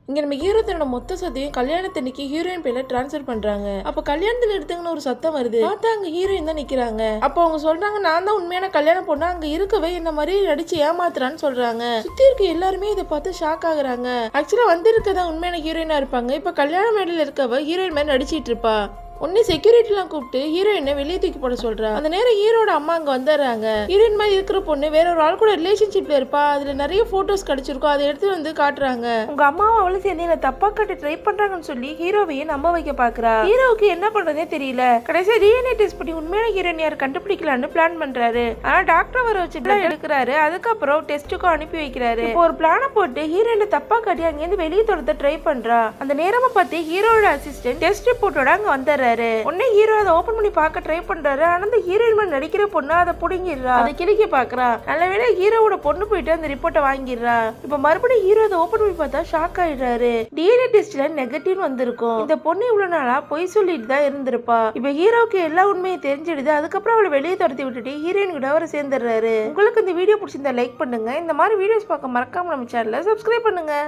இங்க நம்ம ஹீரோ தன்னோட மொத்த சொத்தையும் கல்யாணத்தன்னைக்கு ஹீரோயின் பேர்ல டிரான்ஸ்ஃபர் பண்றாங்க. அப்ப கல்யாணத்துல எடுத்துங்கன்னு ஒரு சத்தம் வருது. பார்த்தா அங்க ஹீரோயின் தான் நிக்கிறாங்க. அப்ப அவங்க சொல்றாங்க, நான் தான் உண்மையான கல்யாணம் பொண்ணு, அங்க இருக்கவே என்ன மாதிரி நடிச்சு ஏமாத்துறான்னு சொல்றாங்க. சுத்தி இருக்க எல்லாருமே இதை பார்த்து ஷாக் ஆகுறாங்க. ஆக்சுவலா வந்திருக்கதான் உண்மையான ஹீரோயினா இருப்பாங்க. இப்ப கல்யாண மேடையில இருக்கவ ஹீரோயின் மாதிரி நடிச்சிட்டு இருப்பா. உடனே செக்யூரிட்டிலாம் கூப்பிட்டு ஹீரோயினை வெளியே தூக்கி போட சொல்றா. அந்த நேரம் ஹீரோட அம்மா அங்க வந்துடுறாங்க. ஹீரோயின் மாதிரி இருக்கிற பொண்ணு வேற ஒரு ஆள் கூட ரிலேஷன்ஷிப்ல இருப்பா. அதுல நிறைய போட்டோஸ் கிடைச்சிருக்கும். அதை எடுத்து வந்து காட்டுறாங்க. உங்க அம்மாவும் அவளும் சேர்ந்து என்ன தப்பா காட்ட ட்ரை பண்றாங்கன்னு சொல்லி ஹீரோவையே நம்ப வைக்க பாக்குறா. ஹீரோவுக்கு என்ன பண்றதே தெரியல. கடைசியா டிஎன்ஏ டெஸ்ட் பண்ணி உண்மையான ஹீரோயின் யார் கண்டுபிடிக்கலான்னு பிளான் பண்றாரு. ஆனா டாக்டர் வர வச்சு பிளான் எடுக்கிறாரு. அதுக்கப்புறம் டெஸ்ட்டுக்கும் அனுப்பி வைக்கிறாரு. இப்போ ஒரு பிளான போட்டு ஹீரோயினை தப்பா காட்டி அங்கிருந்து வெளியே தொடர்ந்து ட்ரை பண்றா. அந்த நேரமா பார்த்து ஹீரோட அசிஸ்டன்ட் டெஸ்ட் ரிப்போர்ட்டோட அங்க வந்துடுறாரு. உடனே ஹீரோ அதை ஓபன் பண்ணி பார்க்க ட்ரை பண்றாரு. ஆனா அந்த ஹீரோயின் நடிக்கிற பொண்ணு அதை புடுங்கிடுறா. அதை கிழிக்க பாக்குறா. நல்லவேளை ஹீரோவோட பொண்ணு போயிட்டு அந்த ரிப்போர்ட்டை வாங்கிடுறா. இப்ப மறுபடியும் ஹீரோ அதை ஓபன் பண்ணி பார்த்தா ஷாக் ஆயிடுறாரு. டிஎன்ஏ டெஸ்ட்ல நெகட்டிவ் வந்திருக்கும். இந்த பொண்ணு இவ்வளவு நாளா பொய் சொல்லிட்டு தான் இருந்திருப்பா. இப்ப ஹீரோக்கு எல்லா உண்மையும் தெரிஞ்சிடுது. அதுக்கப்புறம் அவளை வெளியே துரத்தி விட்டுட்டு ஹீரோயின் கூட அவர் சேர்ந்துடுறாரு. உங்களுக்கு இந்த வீடியோ பிடிச்சிருந்தா லைக் பண்ணுங்க. இந்த மாதிரி வீடியோஸ் பார்க்க மறக்காம நம்ம சேனலை சப்ஸ்கிரைப் பண்ணுங்க.